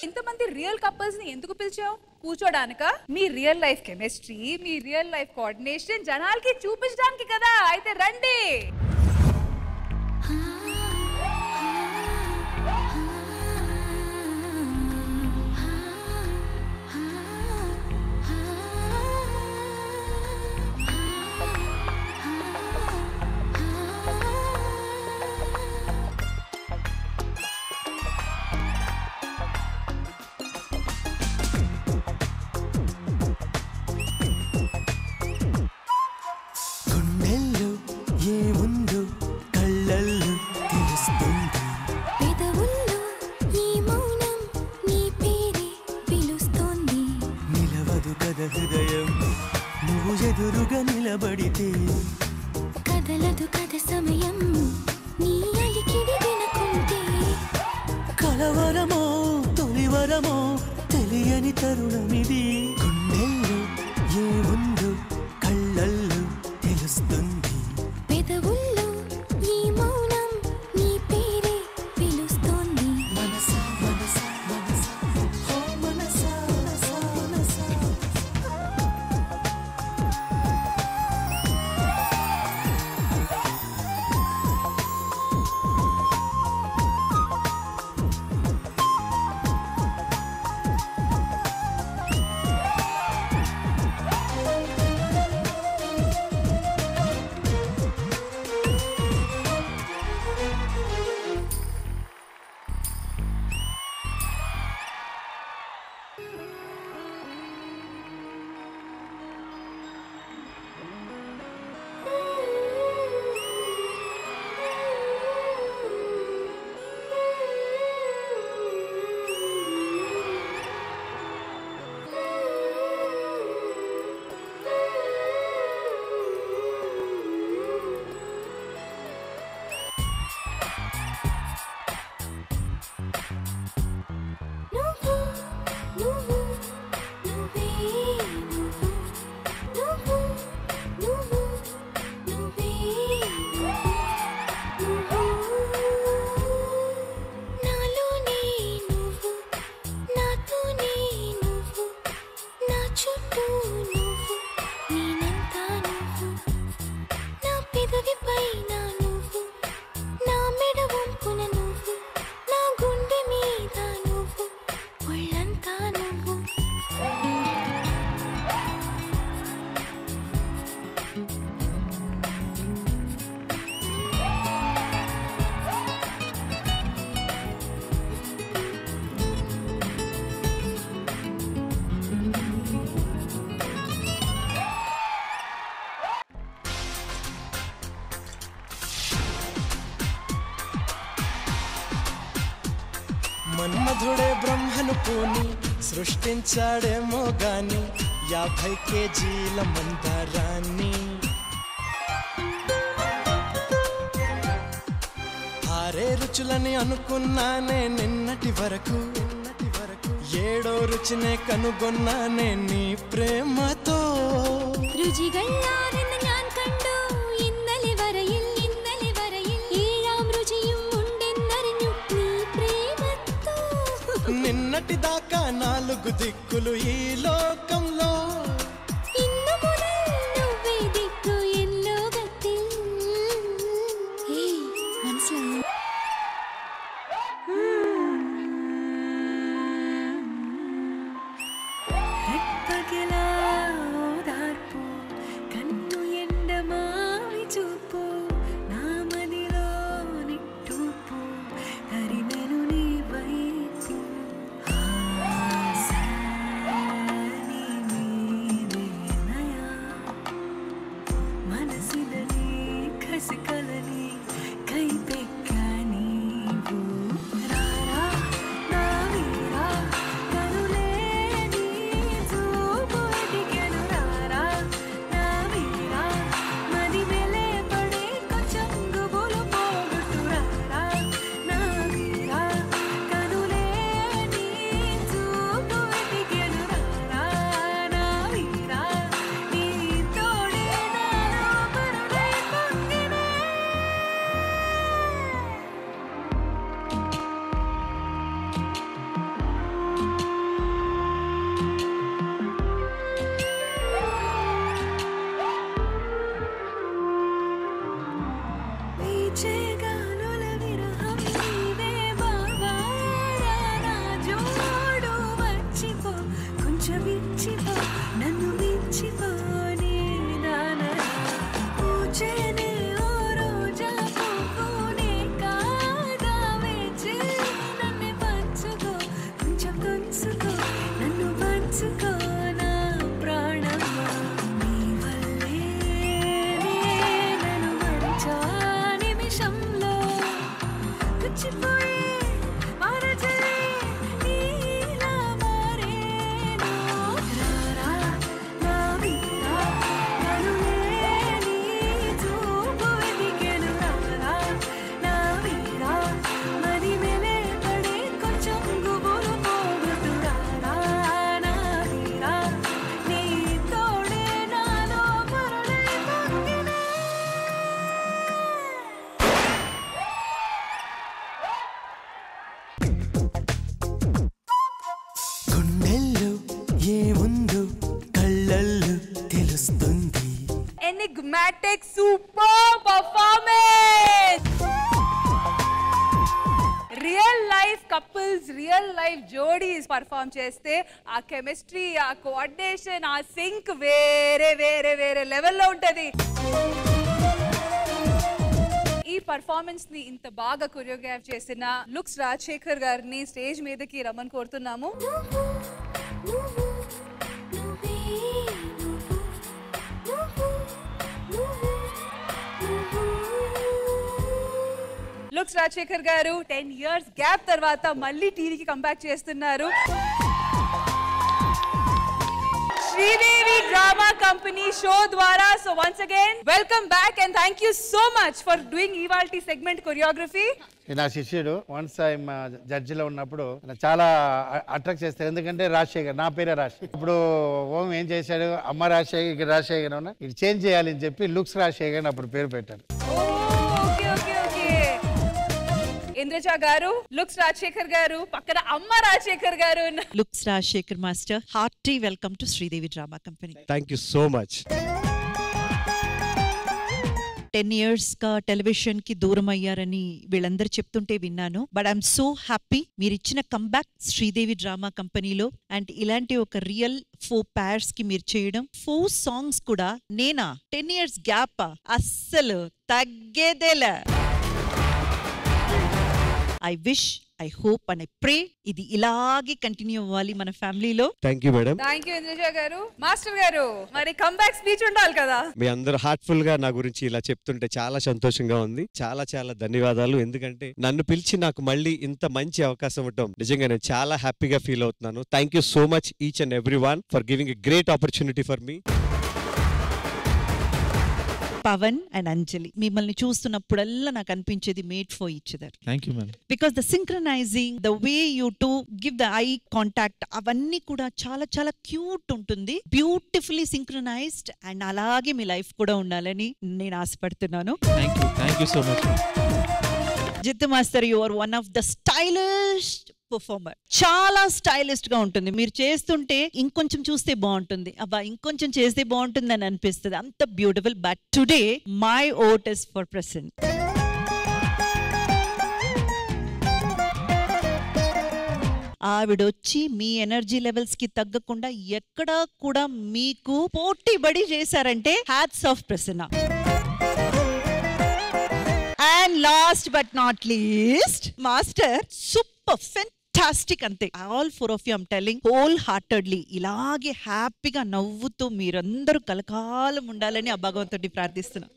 ఇంతమంది real couples ని ఎందుకు పిలిచావు? కూర్చోడానిక? మీ రియల్ లైఫ్ కెమిస్ట్రీ, మీ రియల్ లైఫ్ కోఆర్డినేషన్ జనాలకి చూపించడానికి కదా. అయితే రండి. హృదయం నువ్వు ఎదురుగా నిలబడితే కదలదు కథ సమయం నీ అలికిడి వినకుంటే కలవరమో తొలివరమో తెలియని తరుణమిది గుండెల్లో ఏముందో కళ్ళల్లో తెలుస్తుంది పెదవుల్లో ఈ మౌనం నీ పేరే పిలుస్తోంది మనసా మనసా మనసా ఓ మనసా మనసా మనసా మన్మధుడే బ్రహ్మను పూని సృష్టించాడేమో గాని 50 కేజీల మందారాన్ని ఆరే రుచులని అనుకున్నానే నిన్నటి వరకు ఏడో రుచినే కనుగొన్నానే నీ ప్రేమతో രുചികളാരെന്ന് ഞാൻ കണ്ടു ഇന്നലെ വരയിൽ ഏഴാം രുചിയും ഉണ്ടെന്നറിഞ്ഞു നീ പ്രേമത്തോ నిన్నటి దాకా 4 దిక్కులు ఈ లోకంలో ഇന്നു മുതൽ నువ్వే దిక్కు എൻ ലോകത്തിൽ മനസ്സിലായോ dramatic, super performance. Real life couples, real life జోడీస్ పర్ఫామ్ చేస్తే ఆ కెమిస్ట్రీ, ఆ కోఆర్డినేషన్, ఆ సింక్ వేరే వేరే వేరే లెవెల్లో ఉంటది. ఈ పర్ఫార్మెన్స్ ని ఇంత బాగా కొరియోగ్రాఫ్ చేసిన లుక్స్ రాజశేఖర్ గారిని స్టేజ్ మీదకి రమ్మని కోరుతున్నాము. లుక్స్ రాజశేఖర్ గారు 10 years గ్యాప్ తర్వాత మళ్ళీ టీవీకి కంబ్యాక్ చేస్తున్నారు. శ్రీదేవి డ్రామా కంపెనీ షో ద్వారా. So once again welcome back and thank you so much for doing ఇవాల్టి సెగ్మెంట్ కొరియోగ్రఫీ. నా శిష్యుడు వన్స్ ఆయన జడ్జిలో ఉన్నప్పుడు చాలా అట్రాక్ట్ చేస్తారు. ఎందుకంటే రాజశేఖర్, నా పేరే రాజశేఖర్. ఇప్పుడు ఓం ఏం చేశాడు, అమ్మ రాజశేఖర్, రాజశేఖర్ ఉన్నా ఇది చేంజ్ చేయాలి అని చెప్పి లుక్స్ రాజశేఖర్ అప్పుడు పేరు పెట్టాడు. ఇంద్రజ గారు, లుక్స్ రాజశేఖర్ గారు, పక్కన అమ్మ రాజశేఖర్ గారు. Looks Rajasekhar master, hearty welcome to Sridevi drama company. Thank you so much. 10 years గా టెలివిజన్ కి దూరం అయ్యారని వీళ్ళందరూ చెప్తుంటే విన్నాను. బట్ ఐఎమ్ సో హ్యాపీ మీరు ఇచ్చిన కంబ్యాక్ శ్రీదేవి డ్రామా కంపెనీలో. అండ్ ఇలాంటి ఒక రియల్ 4 pairs కి మీరు చేయడం, 4 songs కూడా నేనా 10 years గ్యాప్ అస్సలు తగ్గేదేలే. I wish, I hope and I pray ఇది ఇలాగే కంటిన్యూ అవ్వాలి మన ఫ్యామిలీలో. Thank you madam. Thank you Indraja గారు. మాస్టర్ గారు, మరి కంబ్యాక్ స్పీచ్ ఉండాలి కదా. మీ అందరూ హార్ట్ఫుల్ గా నా గురించి ఇలా చెప్తుంటే చాలా సంతోషంగా ఉంది. చాలా చాలా ధన్యవాదాలు. ఎందుకంటే నన్ను పిలిచి నాకు మళ్ళీ ఇంత మంచి అవకాశం ఇవ్వడం నిజంగా నేను చాలా హ్యాపీగా ఫీల్ అవుతున్నాను. Thank you so much each and every one for giving a great opportunity for me. Pavan and Anjali, మిమ్మల్ని చూస్తున్నప్పుడల్లా నాకు అనిపించేది made for each other. Thank you ma'am. Because the synchronising, the way you to give the eye contact, అవన్నీ కూడా చాలా చాలా cute ఉంటుంది. Beautifully synchronised. And అలాగే మీ లైఫ్ కూడా ఉండాలని నేను ఆశపడుతున్నాను. Thank you so much. Jithu master, you are one of the stylish performer. చాలా స్టైలిస్ట్ గా ఉంటుంది. మీరు చేస్తుంటే ఇంకొంచెం చూస్తే బాగుంటుంది, అబ్బా ఇంకొంచెం చేస్తే బాగుంటుంది అని అనిపిస్తుంది. అంత beautiful. But today my vote is for Prasanna. ఆవిడొచ్చి మీ ఎనర్జీ లెవెల్స్ కి తగ్గకుండా ఎక్కడా కూడా మీకు పోటీ బడి చేశారంటే hats off Prasanna. And last but not least master, super fantastic. అంతే. All 4 of you I'm telling whole heartedly ఇలాగే హ్యాపీగా నవ్వుతూ మీరందరూ కలకాలం ఉండాలని ఆ భగవంతుడిని ప్రార్థిస్తున్నా.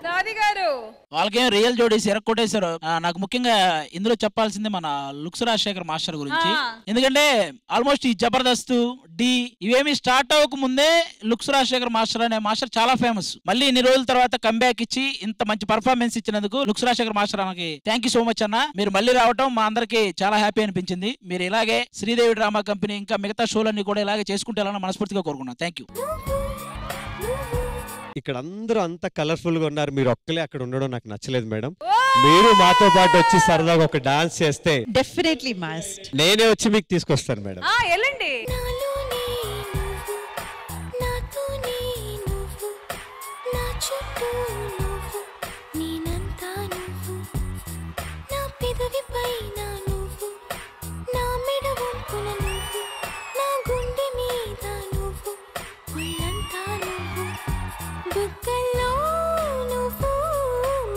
నాది గారు, వాళ్ళకేం రియల్ జోడీస్ ఎరక్కొట్టేశారు. నాకు ముఖ్యంగా ఇందులో చెప్పాల్సింది మన లుక్స్ రాజశేఖర్ మాస్టర్ గురించి. ఎందుకంటే ఆల్మోస్ట్ ఈ జబర్దస్త్, డి ఇవేమి స్టార్ట్ అవ్వక ముందే లుక్స్ రాజశేఖర్ మాస్టర్ అనే మాస్టర్ చాలా ఫేమస్. మళ్ళీ ఇన్ని రోజుల తర్వాత కంబ్యాక్ ఇచ్చి ఇంత మంచి పర్ఫార్మెన్స్ ఇచ్చినందుకు లుక్స్ రాజశేఖర్ మాస్టర్ అన్నకి థ్యాంక్ యూ సో మచ్ అన్న. మీరు మళ్ళీ రావటం మా అందరికి చాలా హ్యాపీ అనిపించింది. మీరు ఇలాగే శ్రీదేవి డ్రామా కంపెనీ ఇంకా మిగతా షోలన్నీ కూడా ఇలాగే చేసుకుంటారని మనస్ఫూర్తిగా కోరుకున్నాను. Thank you. ఇక్కడ అందరూ అంత కలర్ఫుల్ గా ఉన్నారు, మీరు ఒక్కలే అక్కడ ఉండడం నాకు నచ్చలేదు మేడం. మీరు మాతో పాటు వచ్చి సరదాగా ఒక డాన్స్ చేస్తే డెఫినెట్లీ మాస్ట్ నేనే వచ్చి మీకు తీసుకొస్తాను మేడం. వెళ్ళండి. నాలోనే నువ్వు, నాతోనే నువ్వు, నా చుట్టూ నువ్వు, నేనంతా నువ్వు, నా పెదవిపైన నువ్వు, నా మెడ వంపున నువ్వు, నా గుండె మీద నువ్వు, ఒళ్ళంతా నువ్వు, బుగ్గల్లో నువ్వు,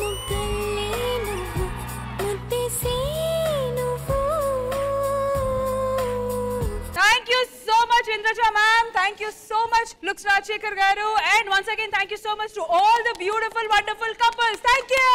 ముగ్గల్లే నువ్వు, ముద్దేసే నువ్వు. Thank you so much Indraja ma'am. Thank you so much Looks Rajshekhar garu. And once again thank you so much to all the beautiful wonderful couples. Thank you.